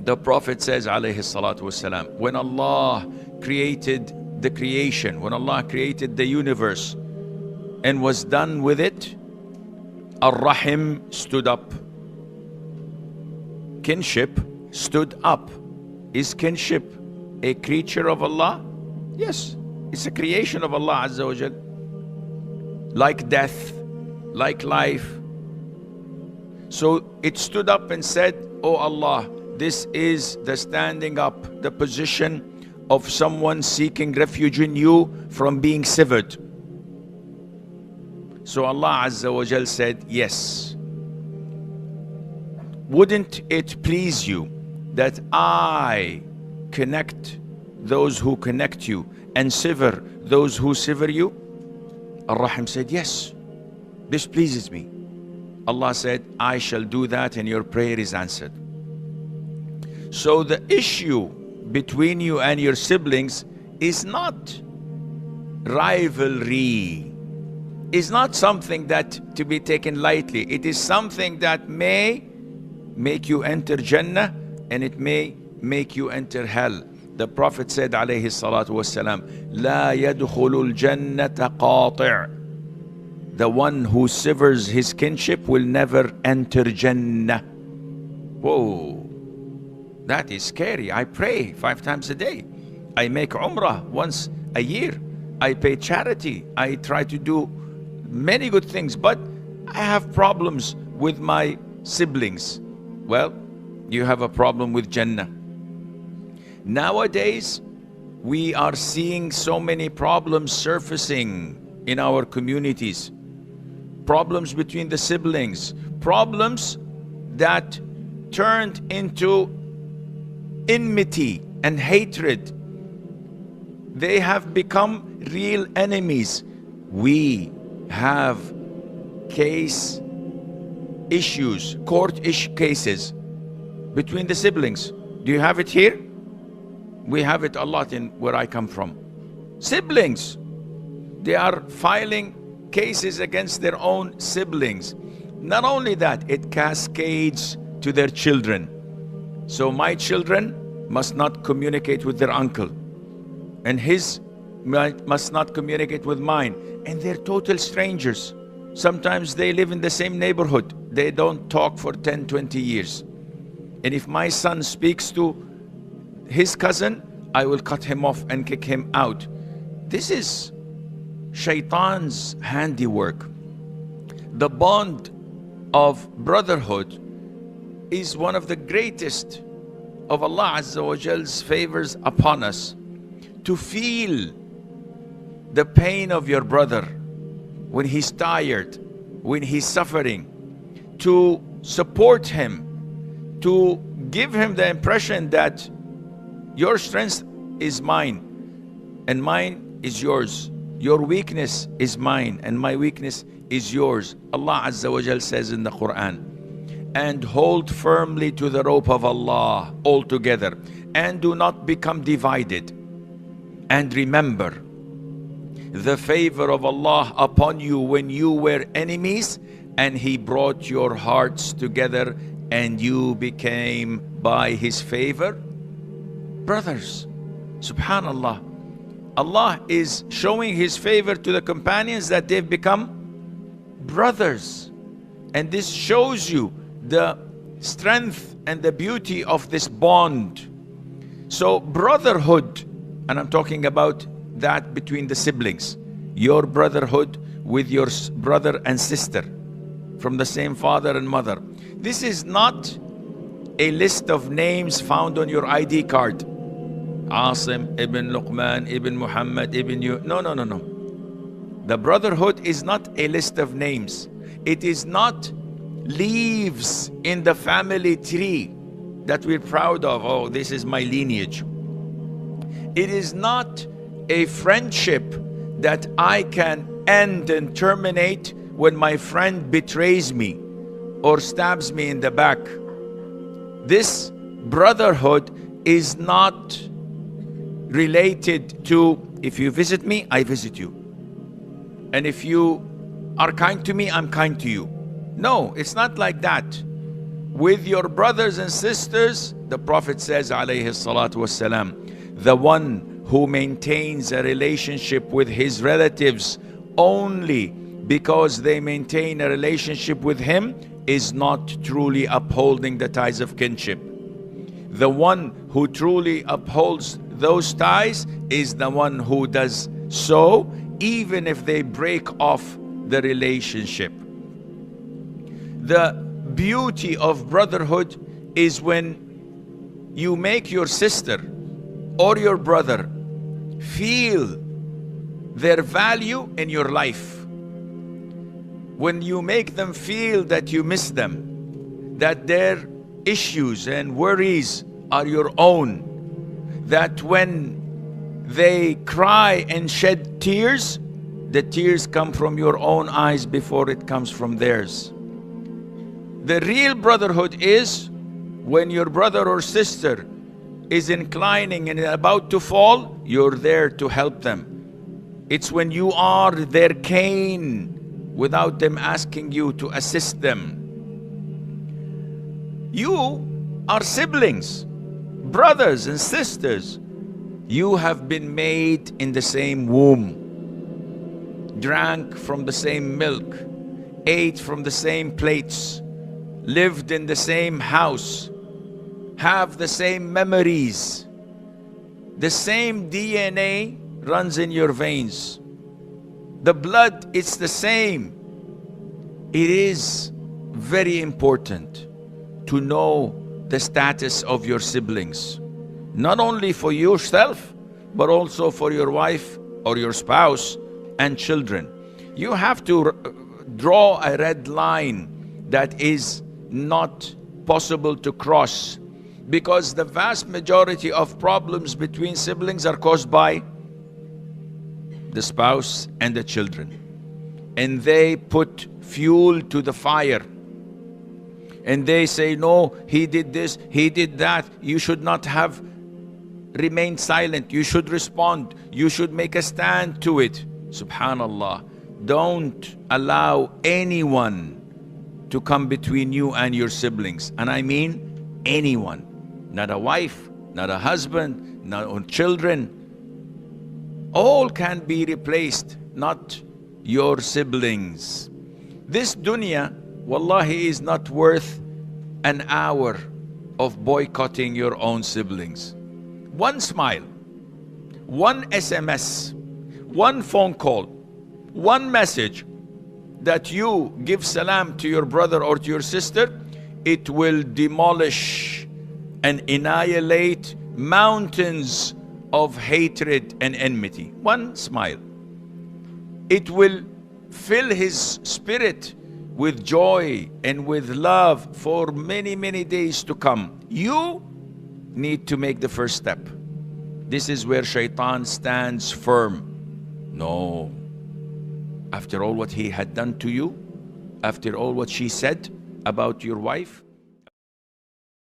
The Prophet says, alayhi salatu wasalam, when Allah created the creation, when Allah created the universe and was done with it, Ar-Rahim stood up. Kinship stood up. Is kinship a creature of Allah? Yes, it's a creation of Allah Azza wa Jal. Like death, like life. So it stood up and said, Oh Allah, this is the standing up, the position of someone seeking refuge in you from being severed. So Allah Azza wa Jal said, yes. Wouldn't it please you that I connect those who connect you and sever those who sever you? Ar-Rahim said, yes, this pleases me. Allah said, I shall do that and your prayer is answered. So the issue between you and your siblings is not rivalry. It's not something that to be taken lightly. It is something that may make you enter Jannah and it may make you enter hell. The Prophet said, alayhi salatu wasalam, La yadkhulul jannata qati'. The one who severs his kinship will never enter Jannah. Whoa, that is scary. I pray 5 times a day. I make Umrah once a year. I pay charity. I try to do many good things, but I have problems with my siblings. Well, you have a problem with Jannah. Nowadays, we are seeing so many problems surfacing in our communities. Problems between the siblings. Problems that turned into enmity and hatred. They have become real enemies. We have court cases between the siblings. Do you have it here? We have it a lot in where I come from. Siblings, they are filing cases against their own siblings. Not only that, it cascades to their children. So my children must not communicate with their uncle, and his must not communicate with mine, and they're total strangers. Sometimes they live in the same neighborhood. They don't talk for 10, 20 years. And if my son speaks to his cousin, I will cut him off and kick him out. This is Shaitan's handiwork. The bond of brotherhood is one of the greatest of Allah Azza wa Jal's favors upon us. To feel the pain of your brother when he's tired, when he's suffering, to support him, to give him the impression that your strength is mine and mine is yours. Your weakness is mine and my weakness is yours. Allah Azza wa Jal says in the Quran, and hold firmly to the rope of Allah altogether, and do not become divided. And remember the favor of Allah upon you when you were enemies, and He brought your hearts together and you became by His favor brothers. Subhanallah. Allah is showing His favor to the companions that they've become brothers. And this shows you the strength and the beauty of this bond. So brotherhood, and I'm talking about that between the siblings, your brotherhood with your brother and sister from the same father and mother. This is not a list of names found on your ID card. Asim ibn Luqman ibn Muhammad ibn you. No. The brotherhood is not a list of names. It is not leaves in the family tree that we're proud of. Oh, this is my lineage. It is not a friendship that I can end and terminate when my friend betrays me or stabs me in the back. This brotherhood is not related to, if you visit me, I visit you. And if you are kind to me, I'm kind to you. No, it's not like that. with your brothers and sisters, the Prophet says, alayhi salatu wassalam, the one who maintains a relationship with his relatives only because they maintain a relationship with him is not truly upholding the ties of kinship. The one who truly upholds those ties is the one who does so even if they break off the relationship. The beauty of brotherhood is when you make your sister or your brother feel their value in your life. When you make them feel that you miss them, that their issues and worries are your own, that when they cry and shed tears, the tears come from your own eyes before it comes from theirs. The real brotherhood is when your brother or sister is inclining and about to fall, you're there to help them. It's when you are their cane without them asking you to assist them. You are siblings, brothers and sisters. You have been made in the same womb, drank from the same milk, ate from the same plates, lived in the same house, have the same memories. The same DNA runs in your veins. The blood, it's the same. It is very important to know the status of your siblings, not only for yourself, but also for your wife or your spouse and children. You have to draw a red line that is not possible to cross, because the vast majority of problems between siblings are caused by the spouse and the children. And they put fuel to the fire. And they say, no, he did this, he did that. You should not have remained silent. You should respond. You should make a stand to it. Subhanallah. Don't allow anyone to come between you and your siblings. And I mean anyone. Not a wife, not a husband, not children. All can be replaced, not your siblings. This dunya, wallahi, is not worth an hour of boycotting your own siblings. One smile, one SMS, one phone call, one message that you give salam to your brother or to your sister, it will demolish and annihilate mountains of hatred and enmity. One smile. It will fill his spirit with joy and with love for many, many days to come. You need to make the first step. This is where shaitan stands firm. No. After all what he had done to you, after all what she said about your wife,